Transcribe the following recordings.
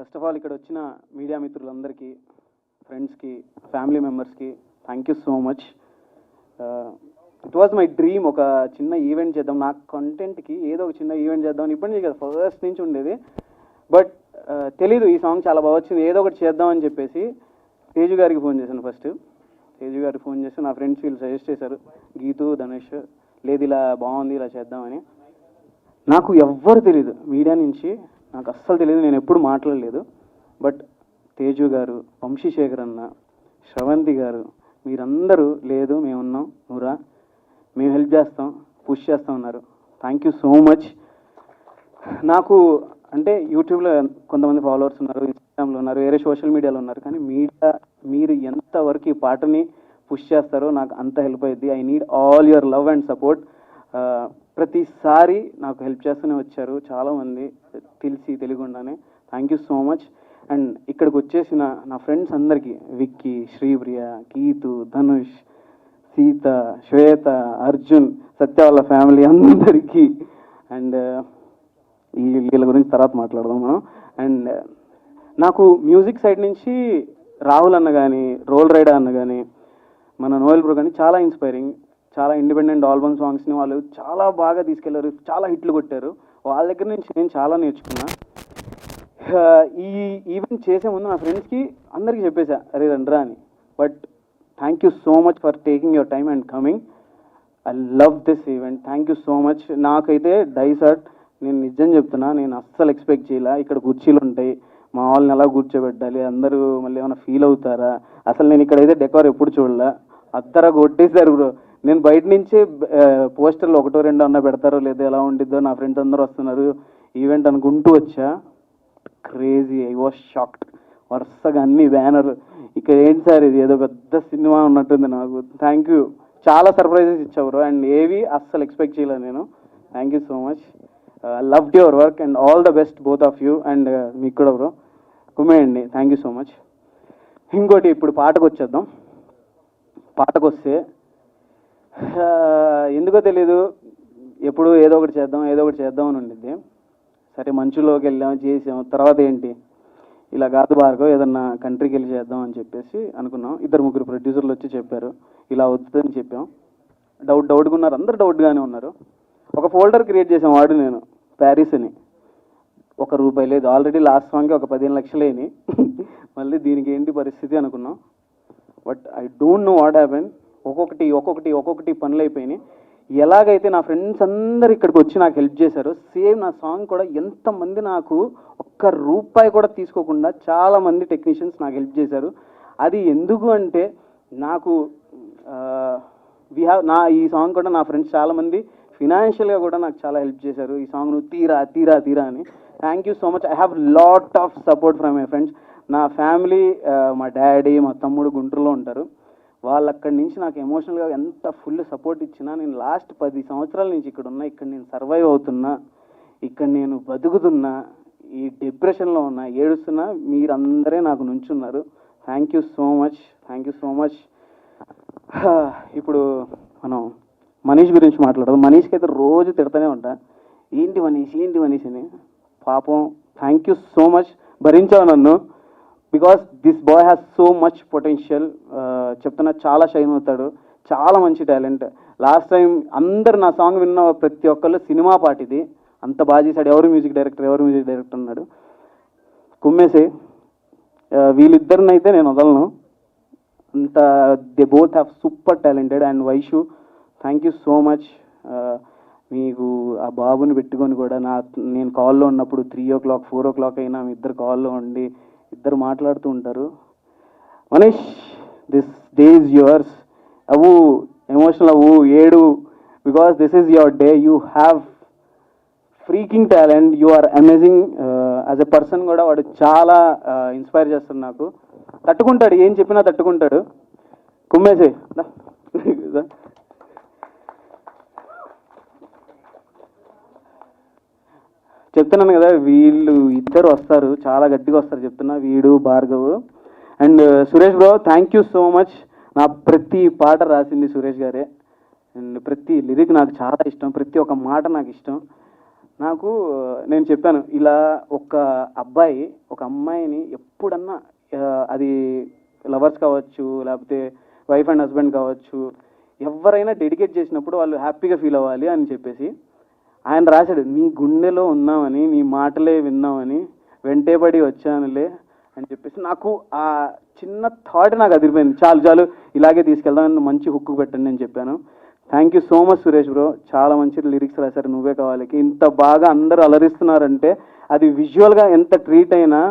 First of all ఇక్కడ వచ్చిన media మిత్రులందరికీ, ఫ్రెండ్స్కి, ఫ్యామిలీ మెంబర్స్కి thank you so much. It was my dream ఒక చిన్న ఈవెంట్ చేద్దాం, నా కంటెంట్కి ఏదో ఒక చిన్న ఈవెంట్ చేద్దాం ఇప్పటి కదా ఫస్ట్ నుంచి ఉండేది. బట్ తెలీదు ఈ సాంగ్ చాలా బాగా వచ్చింది, ఏదో ఒకటి చేద్దామని చెప్పేసి తేజు గారికి ఫోన్ చేశాను. ఫస్ట్ తేజు గారికి ఫోన్ చేసి నా ఫ్రెండ్స్ వీళ్ళు సజెస్ట్ చేశారు, గీతు, ధనుష్, లేదు ఇలా బాగుంది ఇలా చేద్దామని. నాకు ఎవ్వరు తెలీదు మీడియా నుంచి, నాకు అస్సలు తెలియదు, నేను ఎప్పుడు మాట్లాడలేదు. బట్ తేజు గారు, వంశీశేఖర్ అన్న, శ్రవంతి గారు, మీరందరూ లేదు మేమున్నాం, నువ్వురా, మేము హెల్ప్ చేస్తాం, పుష్ చేస్తాం అన్నారు. Thank you so much. నాకు అంటే యూట్యూబ్లో కొంతమంది ఫాలోవర్స్ ఉన్నారు, ఇన్స్టాగ్రామ్లో ఉన్నారు, వేరే సోషల్ మీడియాలో ఉన్నారు, కానీ మీరు ఎంతవరకు ఈ పాటని పుష్ చేస్తారో నాకు అంత హెల్ప్ అయ్యింది. I need all your love and support. ప్రతిసారి నాకు హెల్ప్ చేస్తూనే వచ్చారు చాలామంది, తెలియకుండానే. Thank you so much. And ఇక్కడికి వచ్చేసిన నా ఫ్రెండ్స్ అందరికీ, విక్కీ, శ్రీప్రియ, గీతు, ధనుష్, సీత, శ్వేత, అర్జున్, సత్య వాళ్ళ ఫ్యామిలీ అందరికీ, అండ్ వీళ్ళ గురించి తర్వాత మాట్లాడదాం మనం. అండ్ నాకు మ్యూజిక్ సైడ్ నుంచి రాహుల్ అన్న కానీ, రోల్ రైడర్ అన్న కానీ, మన నోయల్ బ్రో కానీ చాలా ఇన్స్పైరింగ్. చాలా ఇండిపెండెంట్ ఆల్బమ్ సాంగ్స్ని వాళ్ళు చాలా బాగా తీసుకెళ్లారు, చాలా హిట్లు కొట్టారు. వాళ్ళ దగ్గర నుంచి నేను చాలా నేర్చుకున్నా. ఈ ఈవెంట్ చేసే ముందు నా ఫ్రెండ్స్కి అందరికీ చెప్పేశా, అరే రండ్రా అని. But thank you so much for taking your time and coming. I love this event. Thank you so much. నాకైతే డైసర్ట్, నేను నిజం చెప్తున్నా, నేను అస్సలు ఎక్స్పెక్ట్ చేయలే. ఇక్కడ కుర్చీలు ఉంటాయి, మా వాళ్ళని ఎలా కూర్చోబెట్టాలి, అందరూ మళ్ళీ ఏమైనా ఫీల్ అవుతారా, అసలు నేను ఇక్కడైతే డెకోర్ ఎప్పుడు చూడలే. అద్దరా కొట్టేశారు బ్రో. నేను బయట నుంచి పోస్టర్లు ఒకటో రెండో అన్న పెడతారో లేదో, ఎలా ఉండిద్దో, నా ఫ్రెండ్స్ అందరూ వస్తున్నారు ఈవెంట్ అనుకుంటూ వచ్చా. Crazy, I was shocked. వరుసగా అన్ని బ్యానర్, ఇక్కడ ఏంటి సార్ ఇది, ఏదో పెద్ద సినిమా ఉన్నట్టుంది నాకు. థ్యాంక్ యూ, చాలా సర్ప్రైజెస్ ఇచ్చావు బ్రో, అండ్ ఏవి అస్సలు ఎక్స్పెక్ట్ చేయలేదు నేను. Thank you so much. Loved your work and all the best both of you. And మీకు కూడా బ్రో కుమ్మేయండి. Thank you so much. ఇంకోటి, ఇప్పుడు పాటకు వచ్చేద్దాం. పాటకు వస్తే ఎందుకో తెలీదు, ఎప్పుడు ఏదో ఒకటి చేద్దాం అని ఉండిద్ది. సరే మంచులోకి వెళ్ళాము, చేసాము, తర్వాత ఏంటి ఇలా కాదు భార్గవ్, ఏదన్నా కంట్రీకి వెళ్ళి చేద్దాం అని చెప్పేసి అనుకున్నాం. 2-3 ప్రొడ్యూసర్లు వచ్చి చెప్పారు ఇలా వద్దని చెప్పాం. డౌట్గా ఉన్నారు, అందరు డౌట్గానే ఉన్నారు. ఒక ఫోల్డర్ క్రియేట్ చేసాం, వాడు నేను, ప్యారిస్ అని. ₹1 లేదు. ఆల్రెడీ లాస్ట్ సాంగ్కి ఒక 15 లక్షలు అయినాయి. మళ్ళీ దీనికి ఏంటి పరిస్థితి అనుకున్నాం. But I don't know what happen. ఒక్కొక్కటి పనులు అయిపోయినాయి. ఎలాగైతే నా ఫ్రెండ్స్ అందరు ఇక్కడికి వచ్చి నాకు హెల్ప్ చేశారు, సేమ్ నా సాంగ్ కూడా ఎంతమంది నాకు ₹1 కూడా తీసుకోకుండా చాలామంది టెక్నీషియన్స్ నాకు హెల్ప్ చేశారు. అది ఎందుకు అంటే నాకు ఈ సాంగ్ కూడా నా ఫ్రెండ్స్ చాలామంది ఫినాన్షియల్గా కూడా నాకు చాలా హెల్ప్ చేశారు. ఈ సాంగ్ నువ్వు తీరా అని. Thank you so much. I have lot of support from my friends. నా ఫ్యామిలీ, మా డాడీ, మా తమ్ముడు గుంటూరులో ఉంటారు. వాళ్ళు అక్కడి నుంచి నాకు ఎమోషనల్గా ఎంత ఫుల్ సపోర్ట్ ఇచ్చినా, నేను లాస్ట్ 10 సంవత్సరాల నుంచి ఇక్కడ ఉన్నా, ఇక్కడ నేను సర్వైవ్ అవుతున్నా, ఇక్కడ నేను బతుకుతున్నా, ఈ డిప్రెషన్లో ఉన్నా, ఏడుస్తున్నా, మీరందరే నాకు నుంచున్నారు. Thank you so much. ఇప్పుడు మనం మనీష్ గురించి మాట్లాడదాం. మనీష్కి అయితే రోజు తిడతానే ఉంటా, ఏంటి మనీష్ అని. పాపం థ్యాంక్ యూ సో మచ్, భరించావు నన్ను. Because this boy has so much potential. చెప్తున్నా, చాలా షైన్ అవుతాడు, చాలా మంచి టాలెంట్. లాస్ట్ టైం అందరు నా సాంగ్ విన్న ప్రతి ఒక్కళ్ళు సినిమా పాట ఇది, అంత బాగా చేశాడు. ఎవరు మ్యూజిక్ డైరెక్టర్ అన్నాడు. కుమ్మేసే వీళ్ళిద్దరినైతే నేను వదలను, అంత they both have super talented. And Vaishu, thank you so much. మీకు ఆ బాబుని పెట్టుకొని కూడా నేను కాల్లో ఉన్నప్పుడు 3 o'clock 4 o'clock అయినా మీ ఇద్దరు కాల్లో ఉండి ఇద్దరు మాట్లాడుతూ ఉంటారు. Manish, this day is yours. అవ్వు, ఎమోషనల్ అవ్వు, ఏడు, because this is your day. You have freaking talent, you are amazing. As a person కూడా వాడు చాలా ఇన్స్పైర్ చేస్తాడు నాకు. తట్టుకుంటాడు, ఏం చెప్పినా తట్టుకుంటాడు. కుమ్మేసే చెప్తున్నాను కదా, వీళ్ళు ఇద్దరు వస్తారు, చాలా గట్టిగా వస్తారు చెప్తున్నా, వీడు, Bhargav. And Suresh bro, thank you so much. నా ప్రతి పాట రాసింది సురేష్ గారే. అండ్ ప్రతి లిరిక్ నాకు చాలా ఇష్టం, ప్రతి ఒక్క మాట నాకు ఇష్టం. నాకు నేను చెప్పాను ఇలా ఒక అబ్బాయి ఒక అమ్మాయిని ఎప్పుడన్నా అది లవర్స్ కావచ్చు లేకపోతే వైఫ్ అండ్ హస్బెండ్ కావచ్చు ఎవరైనా డెడికేట్ చేసినప్పుడు వాళ్ళు హ్యాపీగా ఫీల్ అవ్వాలి అని చెప్పేసి ఆయన రాశాడు, నీ గుండెలో ఉన్నామని నీ మాటలే విన్నామని వెంటేబడి వచ్చానులే అని చెప్పేసి నాకు ఆ చిన్న థాట్ నాకు అదిరిపోయింది. చాలు చాలు ఇలాగే తీసుకెళ్దామని మంచి హుక్కు పెట్టండి అని చెప్పాను. Thank you so much Suresh bro, చాలా మంచి లిరిక్స్ రాశారు నువ్వే కావాలికి. ఇంత బాగా అందరూ అలరిస్తున్నారంటే అది విజువల్గా ఎంత ట్రీట్ అయినా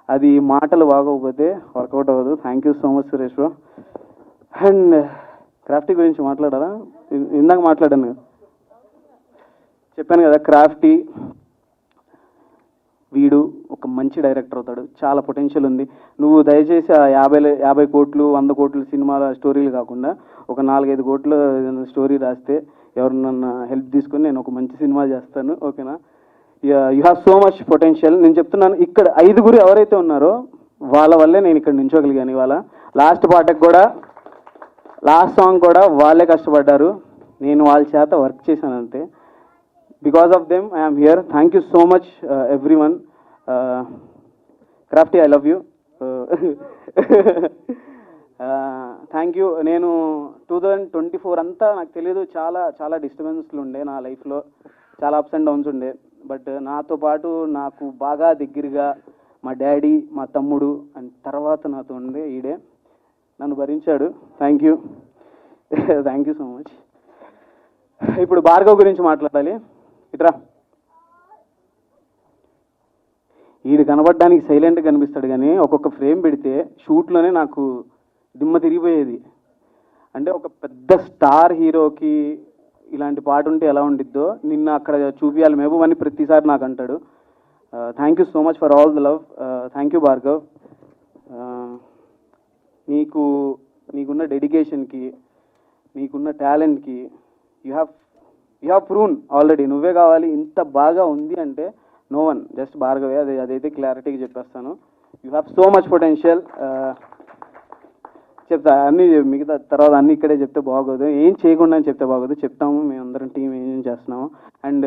అది మాటలు బాగోకపోతే వర్కౌట్ అవ్వదు. Thank you so much Suresh bro. And Crafty గురించి మాట్లాడారా? ఇందాక మాట్లాడాను కదా, చెప్పాను కదా, క్రాఫ్టీ వీడు ఒక మంచి డైరెక్టర్ అవుతాడు, చాలా పొటెన్షియల్ ఉంది. నువ్వు దయచేసి ఆ 50 కోట్లు 100 కోట్లు సినిమాల స్టోరీలు కాకుండా ఒక 4-5 కోట్ల స్టోరీ రాస్తే ఎవరినన్నా హెల్ప్ తీసుకొని నేను ఒక మంచి సినిమా చేస్తాను, ఓకేనా? You have so much potential. నేను చెప్తున్నాను, ఇక్కడ 5 ఎవరైతే ఉన్నారో వాళ్ళ వల్లే నేను ఇక్కడ నించోగలిగాను ఇవాళ. లాస్ట్ పాటకు కూడా లాస్ట్ సాంగ్ కూడా వాళ్ళే కష్టపడ్డారు, నేను వాళ్ళ చేత వర్క్ చేశాను అంతే. Because of them I'm here. Thank you so much every one. Crafty I love you. Thank you. నేను 2024 అంతా నాకు తెలియదు, చాలా చాలా డిస్టర్బెన్స్లు ఉండే నా లైఫ్లో, చాలా అప్స్ అండ్ డౌన్స్ ఉండే. బట్ నాతో పాటు నాకు బాగా దగ్గరగా మా డాడీ మా తమ్ముడు అండ్ తర్వాత నాతో ఉండే ఈడే నన్ను భరించాడు. Thank you. Thank you so much. ఇప్పుడు భార్గవ్ గురించి మాట్లాడాలి. ఇట్రా. ఈడు కనబడడానికి సైలెంట్గా కనిపిస్తాడు కానీ ఒక్కొక్క ఫ్రేమ్ పెడితే షూట్లోనే నాకు దిమ్మ తిరిగిపోయేది. అంటే ఒక పెద్ద స్టార్ హీరోకి ఇలాంటి పాట ఉంటే ఎలా ఉండిద్దో నిన్న అక్కడ చూపించాలి మహబూబ్ అని ప్రతిసారి నాకు అంటాడు. Thank you so much for all the love. Thank you Bhargav. నీకున్న డెడికేషన్కి నీకున్న టాలెంట్కి యూ హ్యావ్ ప్రూన్ ఆల్రెడీ. నువ్వే కావాలి ఇంత బాగా ఉంది అంటే నో వన్, జస్ట్ భార్గవే. అదైతే క్లారిటీగా చెప్పేస్తాను. You have so much potential. చెప్తా అన్నీ, మిగతా తర్వాత అన్నీ ఇక్కడే చెప్తే బాగోదు, ఏం చేయకుండా చెప్తే బాగోదు. చెప్తాము మేమందరం టీం ఏం చేస్తున్నాము. అండ్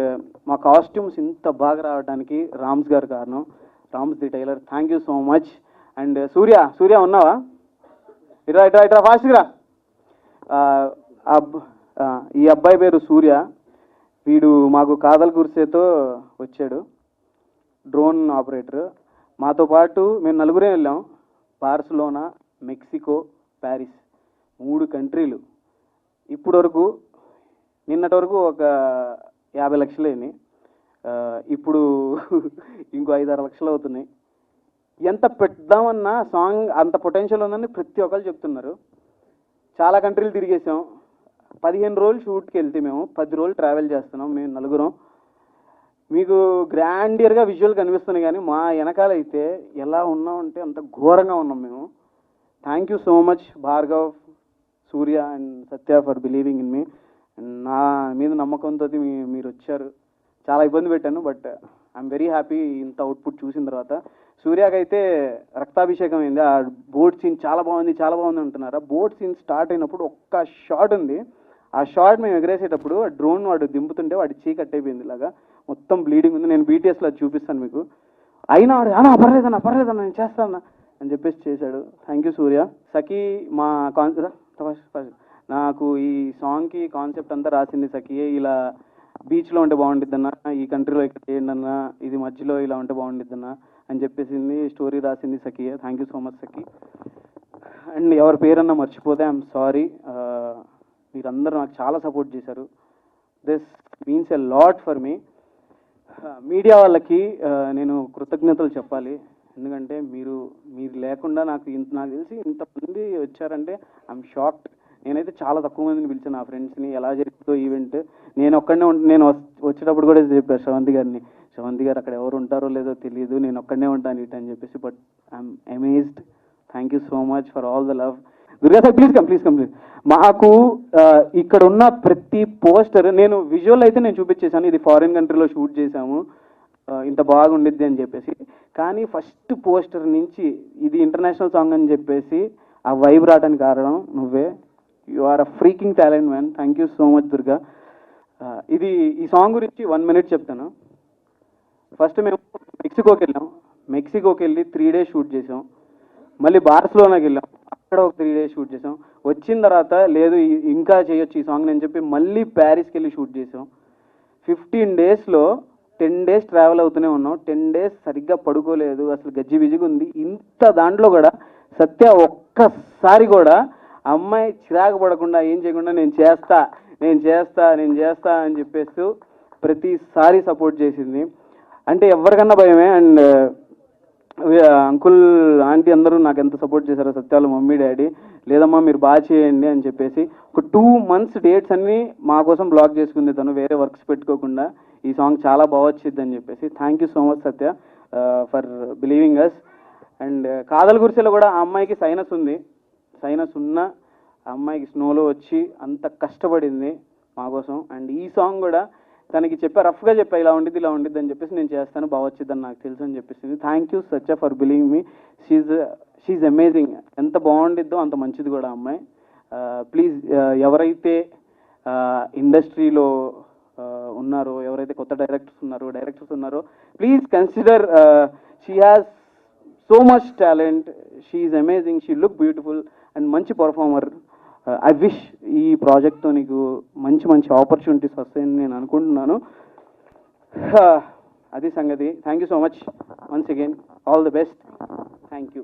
మా కాస్ట్యూమ్స్ ఇంత బాగా రావడానికి రామ్స్ గారు కారణం, Rams the tailor. Thank you so much. And Surya ఉన్నావా? ఇట్రా ఫాస్ట్గా. ఈ అబ్బాయి పేరు సూర్య. వీడు మాకు కాదల్ కుర్సేతో వచ్చాడు, డ్రోన్ ఆపరేటర్. మాతో పాటు మేము 4 వెళ్ళాం. Barcelona, Mexico, Paris, 3 కంట్రీలు. ఇప్పుడు వరకు నిన్నటి వరకు ఒక 50 లక్షలు అయినాయి. ఇప్పుడు ఇంకో 5-6 లక్షలు అవుతున్నాయి. ఎంత పెడదామన్నా సాంగ్ అంత పొటెన్షియల్ ఉందని ప్రతి ఒక్కరు చెప్తున్నారు. చాలా కంట్రీలు తిరిగేసాం. 15 రోజులు షూట్కి వెళ్తే మేము 10 రోజులు ట్రావెల్ చేస్తున్నాం మేము 4. మీకు గ్రాండియర్గా విజువల్ కనిపిస్తున్నాయి కానీ మా వెనకాల అయితే ఎలా ఉన్నామంటే అంత ఘోరంగా ఉన్నాం మేము. Thank you so much Bhargav, Surya and Satya for believing in me. నా మీద నమ్మకంతో మీరు వచ్చారు. చాలా ఇబ్బంది పెట్టాను, బట్ ఐఎమ్ వెరీ హ్యాపీ ఇంత అవుట్పుట్ చూసిన తర్వాత. సూర్యకైతే రక్తాభిషేకం అయింది. ఆ బోట్ సీన్ చాలా బాగుంది అంటున్నారు. ఆ బోట్ సీన్ స్టార్ట్ అయినప్పుడు ఒక్క షాట్ ఉంది. ఆ షాట్ మేము ఎగరేసేటప్పుడు ఆ డ్రోన్ వాడు దింపుతుంటే వాడి చీ కట్ అయిపోయింది, ఇలాగా మొత్తం బ్లీడింగ్ ఉంది. నేను బీటీఎస్లో చూపిస్తాను మీకు. అయినా వాడు పర్లేదన్నా నేను చేస్తాను అని చెప్పేసి చేశాడు. థ్యాంక్ యూ సూర్య. సఖీ మా నాకు ఈ సాంగ్కి కాన్సెప్ట్ అంతా రాసింది సఖీయే. ఇలా బీచ్లో ఉంటే బాగుండిద్దన్నా, ఈ కంట్రీలో ఇక్కడ చేయండి అన్నా, ఇది మధ్యలో ఇలా ఉంటే బాగుండిద్దన్నా అని చెప్పేసింది. స్టోరీ రాసింది సఖీయే. Thank you so much Sakhi. And ఎవరి పేరన్నా మర్చిపోతే ఐఎమ్ సారీ. మీరందరూ నాకు చాలా సపోర్ట్ చేశారు. This means a lot for me. Media వాళ్ళకి నేను కృతజ్ఞతలు చెప్పాలి. ఎందుకంటే మీరు లేకుండా నాకు తెలిసి ఇంతమంది వచ్చారంటే ఐఎమ్ షాక్డ్. నేనైతే చాలా తక్కువ మందిని పిలిచాను నా ఫ్రెండ్స్ని. ఎలా జరుగుతుందో ఈవెంట్ నేను ఒక్కడనే నేను వచ్చేటప్పుడు కూడా చెప్పాను శ్రవంతి గారు అక్కడ ఎవరు ఉంటారో లేదో తెలియదు, నేను ఒక్కడనే ఉంటాను ఇటు అని చెప్పేసి. But I'm amazed. Thank you so much for all the love. Durga sir please come. మాకు ఇక్కడ ఉన్న ప్రతి పోస్టర్ నేను విజువల్ అయితే నేను చూపించేశాను, ఇది ఫారిన్ కంట్రీలో షూట్ చేశాము, ఇంత బాగుండిద్ది అని చెప్పేసి. కానీ ఫస్ట్ పోస్టర్ నుంచి ఇది ఇంటర్నేషనల్ సాంగ్ అని చెప్పేసి ఆ వైబ్ రావడానికి కారణం నువ్వే. You are a freaking talent man. Thank you so much Durga. ఈ సాంగ్ గురించి 1 minute చెప్తాను. ఫస్ట్ మేము మెక్సికోకి వెళ్ళి 3 days షూట్ చేసాం. మళ్ళీ బార్సిలోనాకి వెళ్ళాం, అక్కడ ఒక 3 days షూట్ చేసాం. వచ్చిన తర్వాత లేదు ఇంకా చేయొచ్చు ఈ సాంగ్ అని చెప్పి మళ్ళీ ప్యారిస్కి వెళ్ళి షూట్ చేసాం. 15 daysలో 10 days ట్రావెల్ అవుతూనే ఉన్నాం. 10 days సరిగ్గా పడుకోలేదు, అసలు గజ్జిబిజిగా ఉంది. ఇంత దాంట్లో కూడా సత్య ఒక్కసారి కూడా అమ్మాయి చిరాకు పడకుండా ఏం చేయకుండా నేను చేస్తా అని చెప్పేస్తూ ప్రతిసారి సపోర్ట్ చేసింది. అంటే ఎవరికన్నా భయమే. అండ్ అంకుల్ ఆంటీ అందరూ నాకు ఎంత సపోర్ట్ చేశారో, సత్యాలు మమ్మీ డాడీ, లేదమ్మా మీరు బాగా చేయండి అని చెప్పేసి ఒక 2 months డేట్స్ అన్నీ మా కోసం బ్లాక్ చేసుకుంది తను, వేరే వర్క్స్ పెట్టుకోకుండా. ఈ సాంగ్ చాలా బాగా వచ్చింది అని చెప్పేసి. Thank you so much Satya for believing us. And కాదల్ గురిసెలో కూడా ఆ అమ్మాయికి సైనస్ ఉంది. సైనస్ ఉన్న ఆ అమ్మాయికి స్నోలో వచ్చి అంత కష్టపడింది మా కోసం. అండ్ ఈ సాంగ్ కూడా తనకి రఫ్గా చెప్పా ఇలా ఉండిద్ది అని చెప్పేసి, నేను చేస్తాను బాగా వచ్చిద్దని నాకు తెలుసు అని చెప్పేసింది. Thank you Satya for believing me. She's amazing. ఎంత బాగుండిద్దో అంత మంచిది కూడా అమ్మాయి. ప్లీజ్ ఎవరైతే ఇండస్ట్రీలో ఉన్నారో, ఎవరైతే కొత్త డైరెక్టర్స్ ఉన్నారో please consider. She has so much talent, she's amazing, she look beautiful and మంచి పర్ఫార్మర్. ఐ విష్ ఈ ప్రాజెక్ట్తో నీకు మంచి ఆపర్చునిటీస్ వస్తాయని నేను అనుకుంటున్నాను. అది సంగతి. Thank you so much once again. All the best. Thank you.